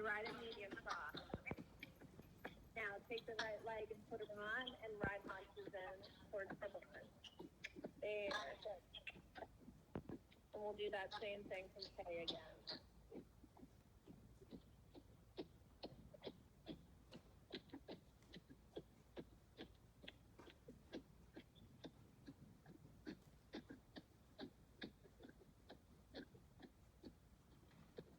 ride a medium cross. Now take the right leg and put it on and ride haunches in towards the horse. There. And we'll do that same thing from K again.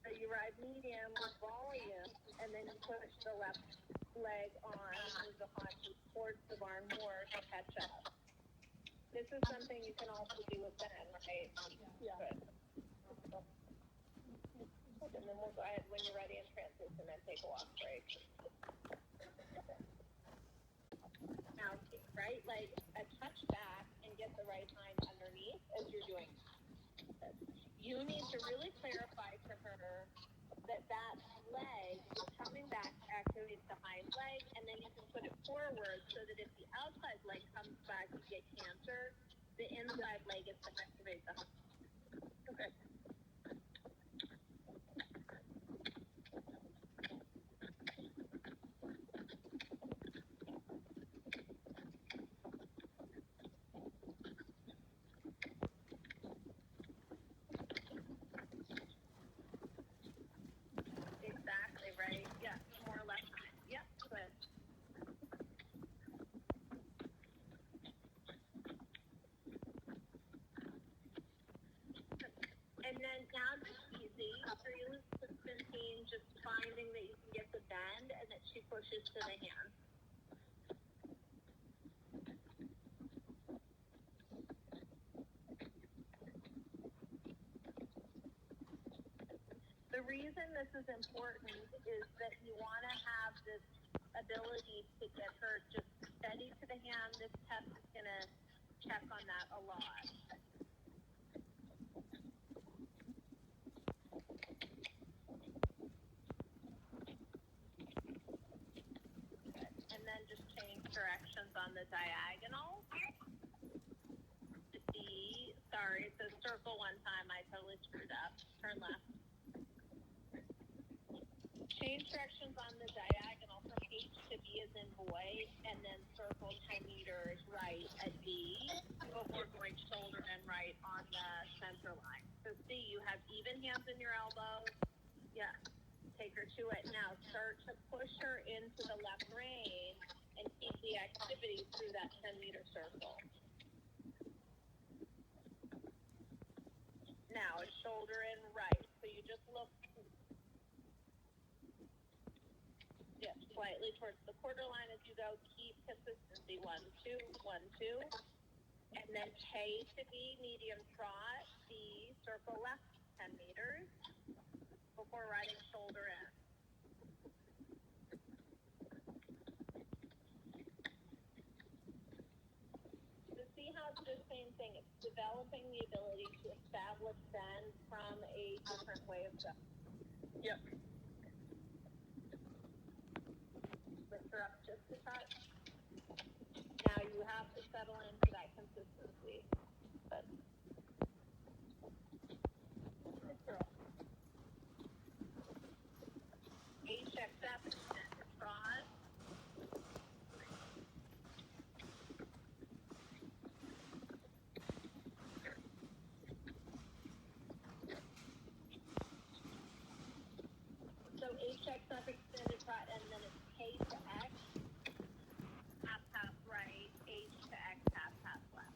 So you ride medium with volume, and then you push the left leg on, move the haunches towards the barn more to catch up. This is something you can also do with Ben, right? Yeah. Good. And then we'll go ahead when you're ready and transition and take a walk break. Now take right leg a touch back and get the right hind underneath as you're doing this. You need to really clarify to her that leg is coming back to activate the hind leg, and then you can put it forward so that if the outside leg comes back, you get canter. The inside leg is to activate the hind. Okay. Exactly, right? Yeah, more left side. Yep, good. And then now it's easy for you, Christine, just finding that you can get the bend and that she pushes to the hand. The reason this is important is that you want to have this ability to get her just steady to the hand. This test is going to check on that a lot. And then just change directions on the diagonal. Sorry, it says circle one time. I totally screwed up. Turn left. Change directions on the diagonal from H to B as in boy, and then circle 10 meters right at B before going shoulder and right on the center line. So see, you have even hands in your elbows. Yeah, take her to it. Now start to push her into the left rein and keep the activity through that 10-meter circle. Now it's shoulder in right. So you just look slightly towards the quarter line as you go. Keep consistency. 1, 2, 1, 2. And then K to B, medium trot. B, circle left 10 meters before riding shoulder in. So see how it's the same thing. It's developing the ability to establish bend from a different way of going. Yep. Lift her up just a touch. Now you have to settle into that consistency. But good girl. H checks up, trot. So H checks up, extended trot, and then it's K to X. Half right, H to X, half left.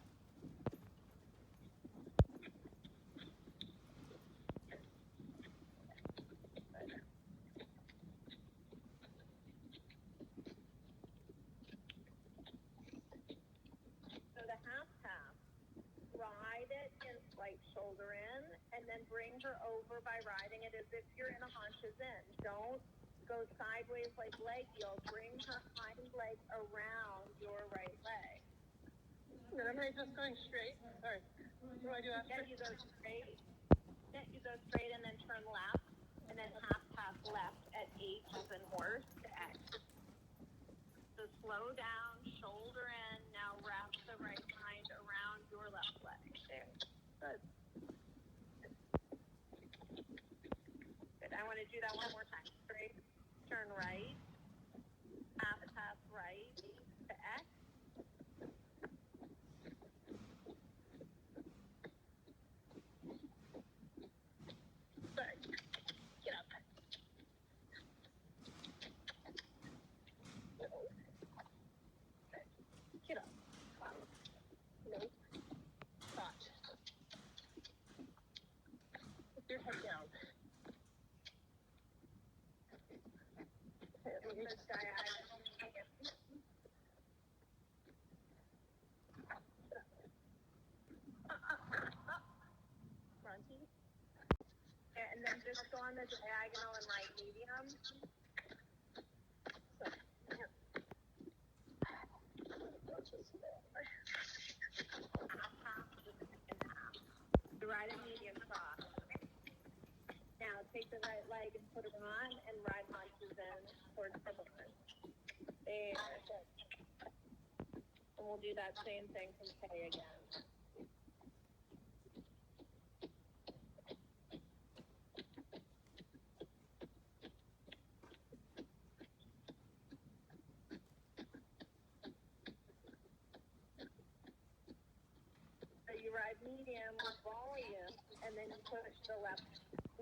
So the half, ride it in slight shoulder in, and then bring her over by riding it as if you're in a haunches in. Don't go sideways like leg yield. Bring her hind leg around your right leg. Good. Am I just going straight? Sorry. What do I do after? Yeah, you go straight. Yeah, you go straight and then turn left, and then half left at H as in horse to X. So slow down, shoulder in. Now wrap the right hind around your left leg. There. Good. Good. I want to do that one more time. Straight. turn right, half pass right to X. Sorry, get up. No. Get up. No. Thought. Put your head down. This diagonal. Bronte. And then just go on the diagonal and light medium. So, here. The right and medium cross. Now take the right leg and put it on and ride haunches in towards the board. There. And we'll do that same thing from K again. So you ride medium with volume, and then you push the left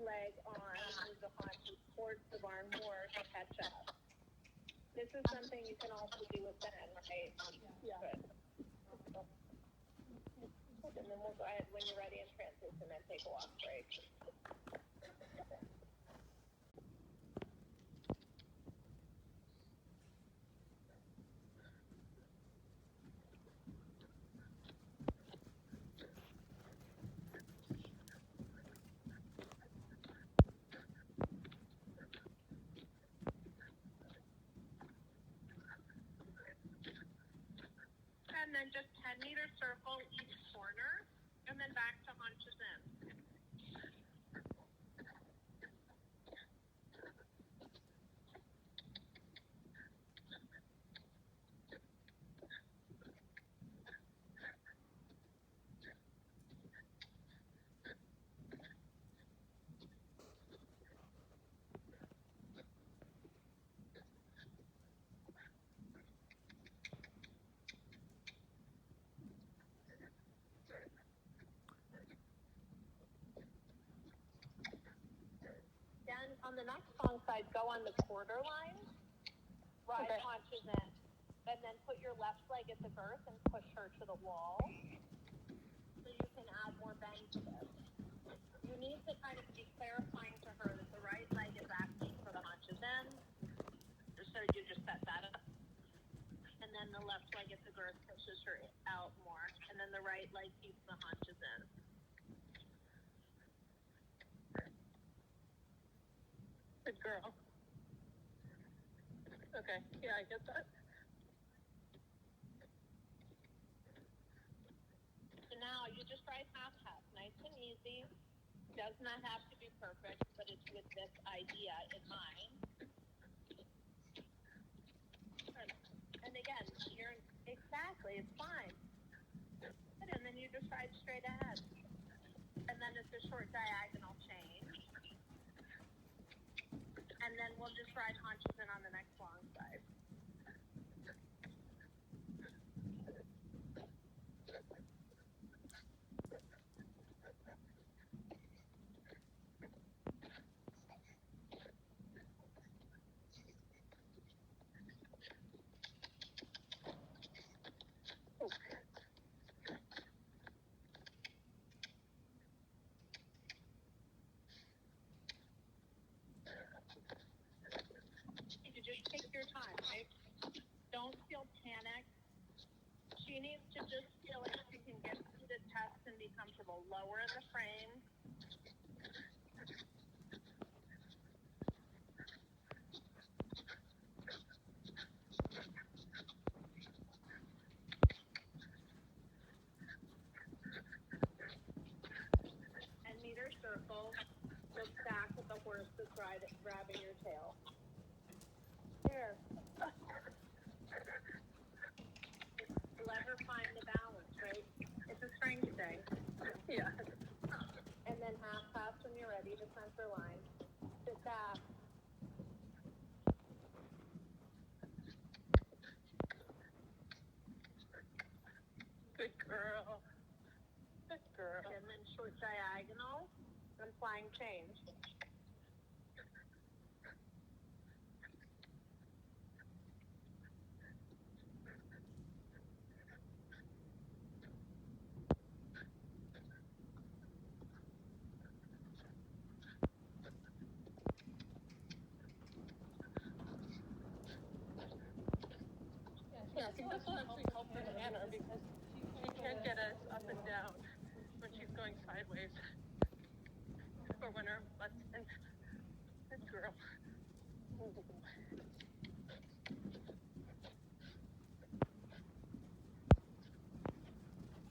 leg on and move the haunches towards the barn more to catch up. This is something you can also do with Ben, right? Yeah. Good. And then we'll go ahead when you're ready in transition and take a walk break. And then just 10-meter circle each corner, and then back to haunches in. Then on the next long side, go on the quarter line, ride haunches in, and then put your left leg at the girth and push her to the wall so you can add more bend to this. You need to kind of be clarifying to her that the right leg is asking for the haunches in, so you just set that up. And then the left leg at the girth pushes her out more, and then the right leg keeps the haunches in. Good girl. Okay, yeah, I get that. So now you just ride half-half, nice and easy. Does not have to be perfect, but it's with this idea in mind. And again, exactly, it's fine. And then you just ride straight ahead. And then it's a short diagonal change. And then we'll just ride haunches in on the next long side. You just take your time, right? Don't feel panicked. She needs to just feel like she can get through the test and be comfortable. Lower the frame. And meter circle. Look back at the horse that's grabbing your tail. Here. Let her find the balance, right? It's a strength thing. Yeah. And then half pass when you're ready to center line. Sit back. change. Yeah, I think this will actually help for Hannah because she can't get us up and down when she's going sideways. Or when her butt's in. Good girl. Ooh.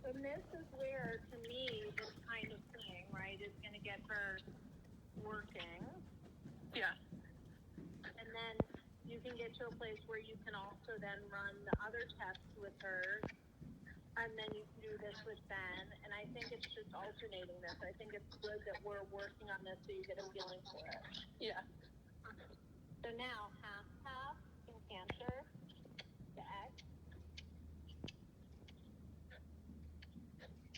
And this is where, to me, this kind of thing, right, is going to get her working. Yeah. And then you can get to a place where you can also then run the other tests with her. And then you can do this with Ben. And I think it's just alternating this. I think it's good that we're working on this so you get a feeling for it. Yeah. So now, half in canter to X.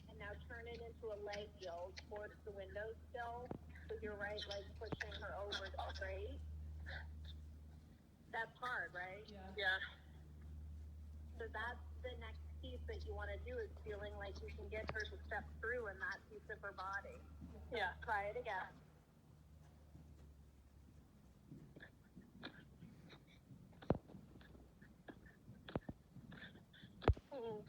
And now turn it into a leg yield towards the window still, with your right leg pushing her over to straight. That's hard, right? Yeah. So that's the next piece that you want to do, is feeling like you can get her to step through in that piece of her body. Yeah. Try it again. Ooh.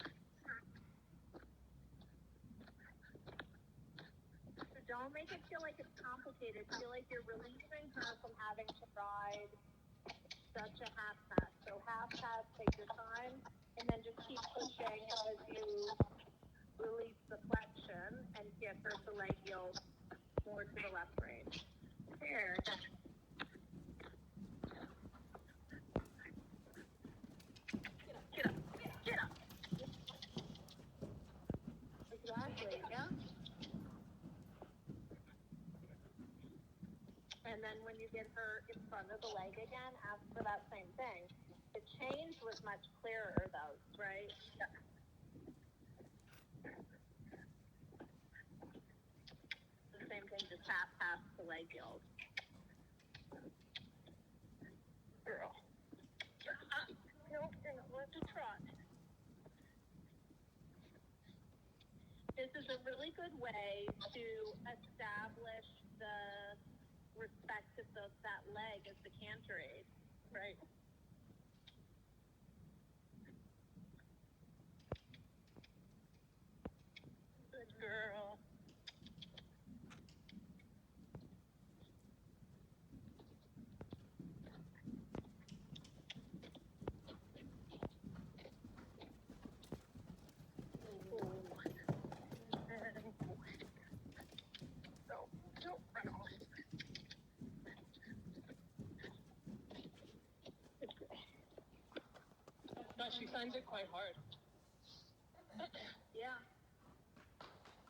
So don't make it feel like it's complicated. Feel like you're releasing her from having to ride such a half pass. So half pass, take your time, and then just keep pushing as you release the flexion and get her to leg yield more to the left range. There. Get up. Get up. Exactly, yeah. And then when you get her in front of the leg again, ask for that same thing. The change was much clearer, though, right? Yeah. The same thing, just half the leg yield. Girl. No, you're not allowed to trot. This is a really good way to establish the respect of that leg as the canter aid. Right. Good girl. No, she finds it quite hard. Yeah.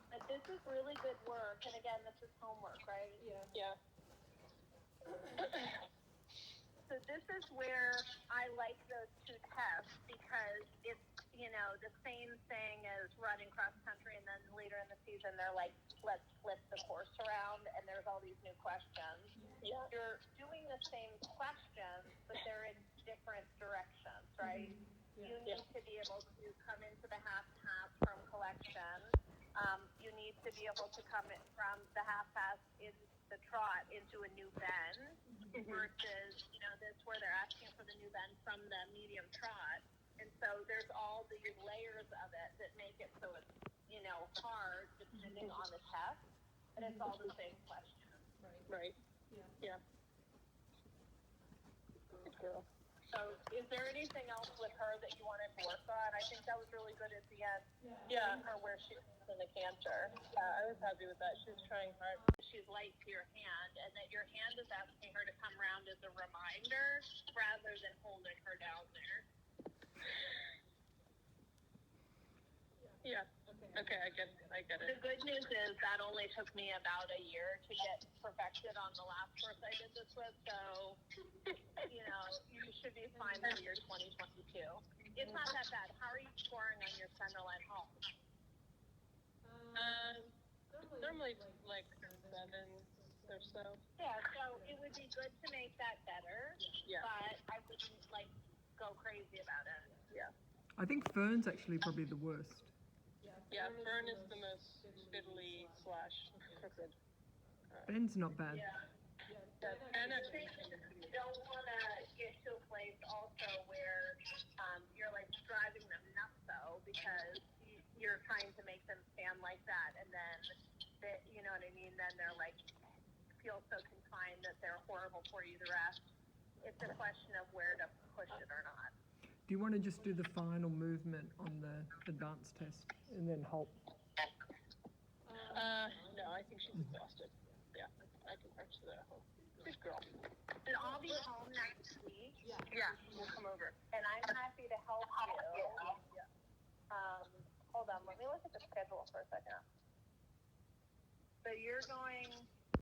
But this is really good work. And again, this is homework, right? Yeah. So this is where I like those two tests, because it's, the same thing as running cross country, and then later in the season they're like, let's flip the course around, and there's all these new questions. Yeah. You're doing the same questions, but they're in different directions, right? You need to be able to come into the half from collection. You need to be able to come in from the half pass in the trot into a new bend, versus, this where they're asking for the new bend from the medium trot. And so there's all these layers of it that make it so it's, hard depending on the test, but it's all the same question. Right. Yeah. Good girl. So is there anything else with her that you wanted to work on? I think that was really good at the end. Yeah. Her where she was in the canter. Yeah, I was happy with that. She was trying hard. She's light to your hand, and that your hand is asking her to come around as a reminder rather than holding her down there. Yeah. Okay, I get it. The good news is that only took me about a year to get perfected on the last course I did this with, so, you should be fine for your 2022. It's not that bad. How are you scoring on your centerline home? Normally like 7, or so. Yeah, so it would be good to make that better. Yeah. But I wouldn't like go crazy about it. Yeah. I think Fern's actually probably the worst. Yeah, Fern is the most fiddly / crooked. Ben's not bad. Yeah. And I think you don't want to get to a place also where you're like driving them nuts though, because you're trying to make them stand like that, and then you know what I mean. Then they're like feel so confined that they're horrible for you the rest. It's a question of where to push it or not. Do you want to just do the final movement on the advanced test and then halt? No, I think she's exhausted. Yeah, I can punch that at home. Good girl. And I'll be home next week. Yeah, we'll come over. And I'm happy to help you. Hold on, let me look at the schedule for a second. So you're going